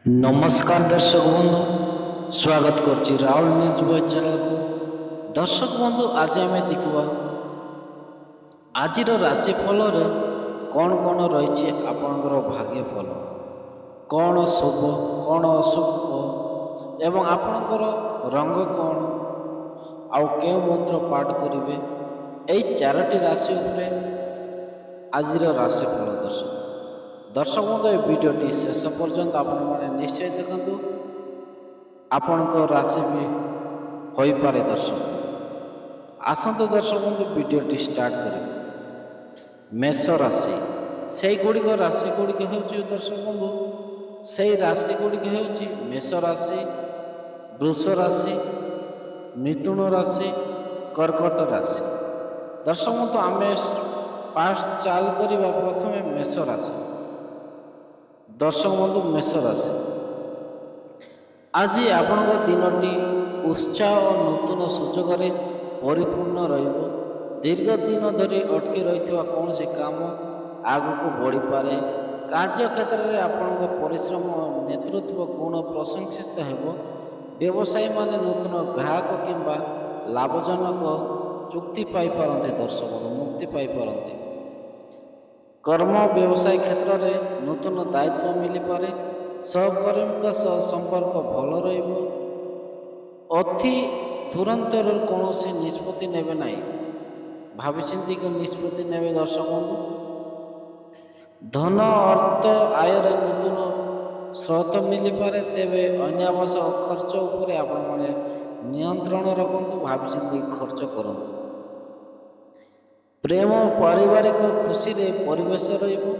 नमस्कार दर्शक बंधु, स्वागत करछि राहुल न्यूज बॉय चैनल को। दर्शक बंधु, आज आम देखा आज राशि फल कौन कौन रही आपणकर भाग्य फल, कौन शुभ कौन अशुभ एवं आपणकर रंग कौन आउ केउ मंत्र पाठ करेंगे, यही चारोटी राशि उपरे आज राशि फल। दर्शक बंधु, ये वीडियोटी शेष पर्यंत आपण निश्चय देखु, आपण राशि भी हो पारे। दर्शक आसतु दर्शक बंधु, वीडियोटी स्टार्ट करें। मेष राशि से गुड़िक राशि गुड़िक हो दर्शक बंधु, से राशि गुड़िक हो मेष राशि, वृष राशि, मिथुन राशि, कर्कट राशि। दर्शक बंधु, आम पास्ट चाल करवा प्रथम मेष राशि। दर्शक बंधु, मेष राशि आज आपण दिनटी उत्साह और नूतन सुजोग परिपूर्ण रहिबो। दीर्घ दिन धरी अटकी रही कौन सी काम आगु को बढ़ी पारे। कार्य क्षेत्र में आपण परिश्रम और नेतृत्व गुण प्रशंसित हेबो। व्यवसायी माने नूतन ग्राहक किंबा लाभजनक चुक्ति पाई पारंते। दर्शक बंधु, मुक्ति पाई पारंते। कर्म व्यवसाय क्षेत्र में नूतन दायित्व मिल पारे। सहकर्मी संपर्क भल रहिबो। अति तुरंत कौन निष्पत्ति नेबे नहीं, भाविचिंती निष्पत्ति नेबे। दर्शक बंधु, धन अर्थ आयर नूतन स्रोत मिल पारे। तेबे अनावश्यक खर्च उपरे आपण माने नियंत्रण रखंतु, भाविचिंती खर्च करंतु। प्रेम पारिवारिक खुशी रे परिवेश रहिबो।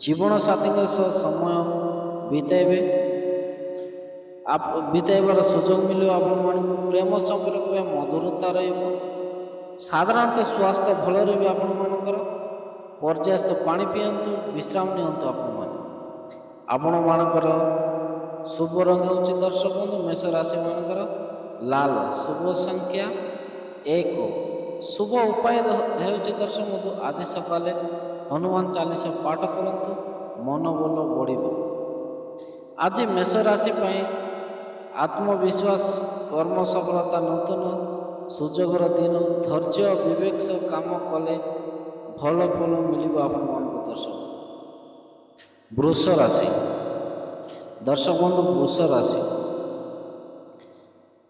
जीवन साथी समय बिताइबे, आप बिताइबार सुजोग मिले। आपण प्रेम संपर्क में मधुरता रहिबो। साधारणतः स्वास्थ्य भल रही आपण मानकर। पर्याप्त पानी पियंतु, विश्राम नियंतु। आपण मानकर शुभ रंग होची दर्शक बंधु मेष राशि मानकर लाल। शुभ संख्या 1। शुभ उपाय हेउची दर्शक बंधु, आज सकाले हनुमान चालीसा पाठ करंतु, मनोबल बढ़िबो। आज मेष राशि पाई आत्मविश्वास, कर्म सफलता, नूतन सुजोगर दिन। धैर्य विवेक से काम कले भल फल मिलिबो आपण मानक। दर्शक वृष राशि, दर्शक बंधु वृष राशि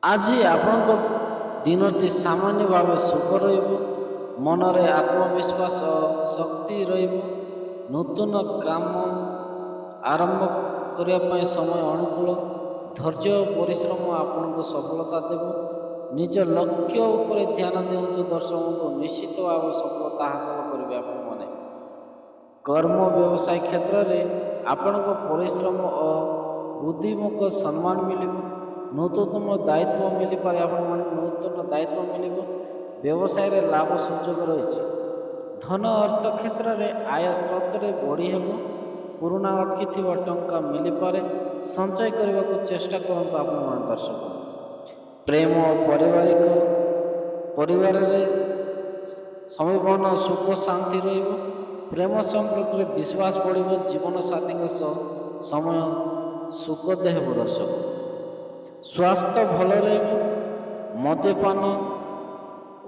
आज आपण दिनटी सामान्य भाव शुभ रहिबो। मनरे आत्मविश्वास और शक्ति रहिबो। नूतन काम आरंभ करने समय अनुकूल। धैर्य और परिश्रम आपन को सफलता देबो। निज लक्ष्य उपरे ध्यान दियंतु। दर्शक बंधु, निश्चित भाव सफलता हासिल करेंगे आपण माने। कर्म व्यवसाय क्षेत्र में आपण को परिश्रम और बुद्धिमुख सम्मान मिलिबो। नूतन दायित्व मिल पारे। आपण नूतन दायित्व मिलिबो। व्यवसाय रे लाभ सुजोग रही। धन अर्थ क्षेत्र में आय स्रोत रे बढ़ी हेबो। पुराना अटकी थिबा टंका मिल पारे। संचय करने को चेष्टा करंतु आपण मान। दर्शक प्रेम और परिवार रे समीपन सुख शांति रहिबो। प्रेम संपर्क रे विश्वास बढ़िबो। जीवन साथी समय सुख देहबो। दर्शक स्वास्थ्य भल रहिबो। मद्यपान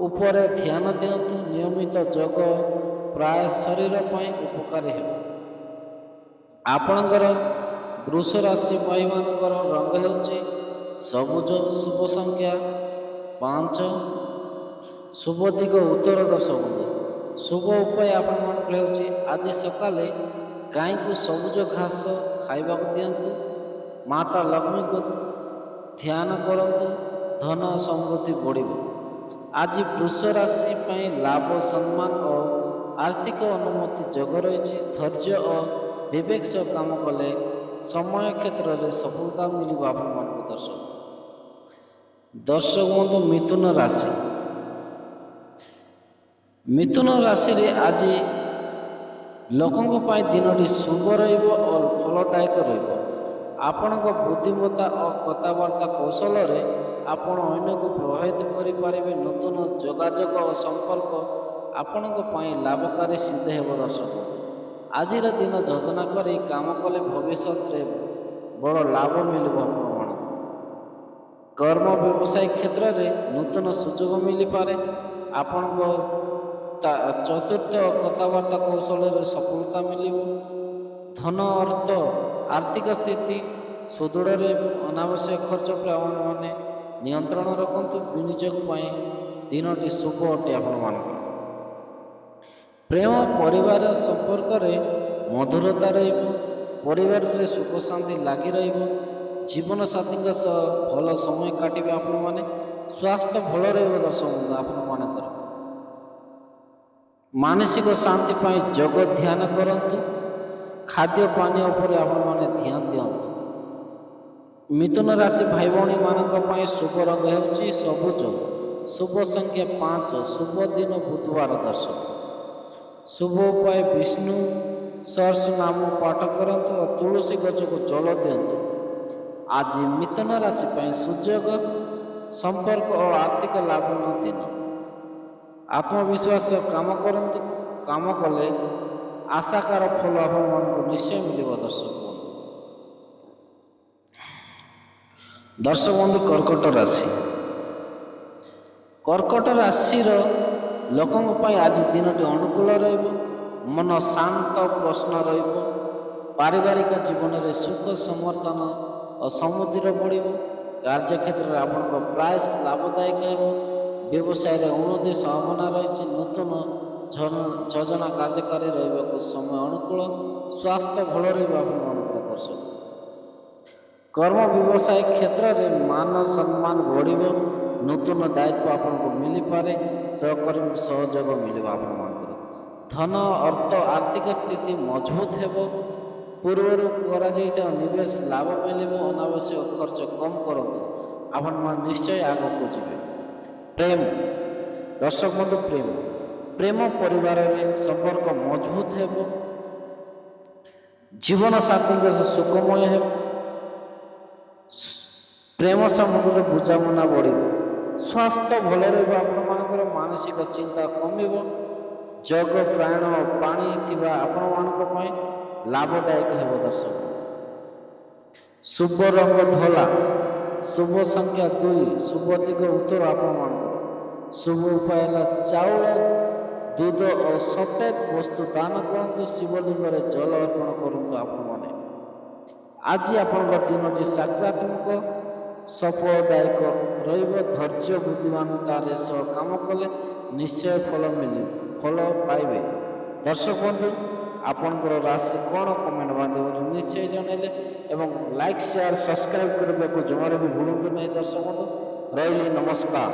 उपरे ध्यान दियंतु। नियमित योग प्राय शरीर पर उपकारी हेबो। आपणकर वृष राशि भाई मानकर रंग हेउची सबुज। शुभ संख्या 5। शुभ दिग उत्तर। दर्शक बंधु, शुभ उपाय आपण मानकर हेउची आज सकाले गाय को सबुज घास खाइबा दियंतु। माता लक्ष्मी को ध्यान करंतु। धन समृद्धि बढ़िबो। आज वृष राशि पाई लाभ, सम्मान और आर्थिक अनुमति जग रही। धैर्य और विवेक से काम कले समय क्षेत्र में सफलता मिलिबो आपण मानक। दर्शक बंधु, मिथुन राशि। मिथुन राशि रे आज लोकंक पाई दिनटी शुभ रहिबो और फलदायक रहिबो। आपणक बुद्धिमत्ता और कथबार्ता कौशल रे आपण अन्य को प्रभावित करि पारिबे। नूतन जोगाजोग और संपर्क आपणक पाई लाभकारी सिद्ध हेबो। दर्शक आज दिन योजना कर काम कले भविष्य ବଡ଼ ଲାଭ ମିଳିବ ଆପଣମାନଙ୍କୁ। କର୍ମ ବ୍ୟବସାୟ କ୍ଷେତ୍ରରେ ନୂତନ ସୁଯୋଗ ମିଳିପାରେ। ଆପଣଙ୍କ ଚତୁର୍ଥ କଥାବାର୍ତ୍ତା କୌଶଳରେ ସଫଳତା ମିଳିବ। ଧନ ଅର୍ଥ ଆର୍ଥିକ ସ୍ଥିତି ସୁଦୃଢ଼ ରହିବ। ଅନାବଶ୍ୟକ ଖର୍ଚ୍ଚ ଉପରେ ଆପଣମାନେ ନିୟନ୍ତ୍ରଣ ରଖନ୍ତୁ। ବିନିଯୋଗ ପାଇଁ ଦିନଟି ଶୁଭ ଅଟେ ଆପଣମାନଙ୍କର। ପ୍ରେମ ପରିବାର ସମ୍ପର୍କରେ ମଧୁରତା ରହିବ। ପରିବାରରେ ସୁଖ ଶାନ୍ତି ଲାଗି ରହିବ। ଜୀବନସାଥୀଙ୍କ ସହ ଭଲ ସମୟ କାଟିବେ ଆପଣମାନେ। ସ୍ୱାସ୍ଥ୍ୟ ଭଲ ରହିବ ଦର୍ଶକ ବନ୍ଧୁ ଆପଣମାନଙ୍କର। ମାନସିକ ଶାନ୍ତି ପାଇଁ ଯୋଗ ଧ୍ୟାନ କରନ୍ତୁ। ଖାଦ୍ୟ ପାନୀୟ ଉପରେ ଆପଣମାନେ ଧ୍ୟାନ ଦିଅନ୍ତୁ। ମିଥୁନ ରାଶି ଭାଇ ଭଉଣୀମାନଙ୍କ ପାଇଁ ଶୁଭ ରଙ୍ଗ ହେଉଛି ସବୁଜ। ଶୁଭ ସଂଖ୍ୟା 5। ଶୁଭ ଦିନ ବୁଧବାର ଦର୍ଶକ। ଶୁଭ ଉପାୟ ବିଷ୍ଣୁ ସହସ୍ର ନାମ ପାଠ କରନ୍ତୁ ଓ ତୁଳସୀ ଗଛକୁ ଜଳ ଦିଅନ୍ତୁ। ଆଜି ମିଥୁନ ରାଶି ପାଇଁ ସୁଯୋଗ ସମ୍ପର୍କ ଓ ଆର୍ଥିକ ଲାଭର ଦିନ। ଆତ୍ମବିଶ୍ୱାସ କାମ କରନ୍ତୁ। କାମ କଲେ ଆଶାକାର ଫଳ ଆପଣମାନଙ୍କୁ ନିଶ୍ଚୟ ମିଳିବ ଦର୍ଶକ ବନ୍ଧୁ। ଦର୍ଶକ ବନ୍ଧୁ କର୍କଟ ରାଶି। କର୍କଟ ରାଶିର ଲୋକଙ୍କ ପାଇଁ ଆଜି ଦିନଟି ଅନୁକୂଳ ରହିବ। ମନ ଶାନ୍ତ ପ୍ରଶ୍ନ ରହିବ। ପାରିବାରିକ ଜୀବନରେ ସୁଖ ସମର୍ଥନ ଓ ସମୃଦ୍ଧିର ବଢ଼ିବ। କାର୍ଯ୍ୟକ୍ଷେତ୍ରରେ ଆପଣଙ୍କ ପ୍ରୟାସ ଲାଭଦାୟକ ହେବ। ବ୍ୟବସାୟରେ ଉନ୍ନତି ସମ୍ଭାବନା ରହିଛି। ନୂତନ ଯୋଜନା କାର୍ଯ୍ୟକାରୀ ରହିବାକୁ ସମୟ ଅନୁକୂଳ। ସ୍ୱାସ୍ଥ୍ୟ ଭଲ ରହିବ ଆପଣମାନଙ୍କର ଦର୍ଶକ। କର୍ମ ବ୍ୟବସାୟ କ୍ଷେତ୍ରରେ ମାନ ସମ୍ମାନ ବଢ଼ିବ। ନୂତନ ଦାୟିତ୍ୱ ଆପଣଙ୍କୁ ମିଳିପାରେ। ସହକର୍ମୀ ସହଯୋଗ ମିଳିବ ଆପଣମାନଙ୍କର। ଧନ ଅର୍ଥ ଆର୍ଥିକ ସ୍ଥିତି ମଜବୁତ ହେବ। ପୂର୍ବରୁ କରାଯାଇଥିବା ନିବେଶ ଲାଭ ମିଳିବ। ଅନାବଶ୍ୟକ ଖର୍ଚ୍ଚ କମ୍ କରନ୍ତୁ। ଆପଣମାନେ ନିଶ୍ଚୟ ଆଗକୁ ଯିବେ। ପ୍ରେମ ଦର୍ଶକ ବନ୍ଧୁ ପ୍ରେମ ପରିବାରରେ ସମ୍ପର୍କ ମଜବୁତ ହେବ। ଜୀବନସାଥୀଙ୍କ ସୁଖମୟ ହେବ। ପ୍ରେମ ସମ୍ବନ୍ଧରେ ବୁଝାମଣା ବଢ଼ିବ। ସ୍ୱାସ୍ଥ୍ୟ ଭଲ ରହିବ ଆପଣମାନଙ୍କର। ମାନସିକ ଚିନ୍ତା କମିବ। ଯୋଗ ପ୍ରାଣ ପାଣି ଥିବା ଆପଣମାନଙ୍କ ପାଇଁ ଲାଭଦାୟକ ହେବ ଦର୍ଶକ। ଶୁଭ ରଙ୍ଗ ଧଳା। ଶୁଭ ସଂଖ୍ୟା 2। ଶୁଭ ଦିଗ ଉତ୍ତର ଆପଣମାନଙ୍କର। ଶୁଭ ଉପାୟ ହେଲା ଚାଉଳ ଦୁଧ ଓ ସଫେଦ ବସ୍ତୁ ଦାନ କରନ୍ତୁ। ଶିବଲିଙ୍ଗରେ ଜଳ ଅର୍ପଣ କରନ୍ତୁ ଆପଣମାନେ। ଆଜି ଆପଣଙ୍କ ଦିନଟି ସକାରାତ୍ମକ ସଫଳଦାୟକ ରହିବ। ଧୈର୍ଯ୍ୟ ବୁଦ୍ଧିମାନତାର ସହ କାମ କଲେ ନିଶ୍ଚୟ ଫଳ ପାଇବେ। ଦର୍ଶକ ବନ୍ଧୁ ଆପଣଙ୍କର ରାଶି କ'ଣ କମେଣ୍ଟ ମାଧ୍ୟମରେ ନିଶ୍ଚୟ ଜଣାଇଲେ ଏବଂ ଲାଇକ୍ ସେୟାର ସବସ୍କ୍ରାଇବ୍ କରିବାକୁ ଜମାରୁ ବି ଭୁଲନ୍ତୁ ନାହିଁ। ଦର୍ଶକ ବନ୍ଧୁ ରହିଲି, ନମସ୍କାର।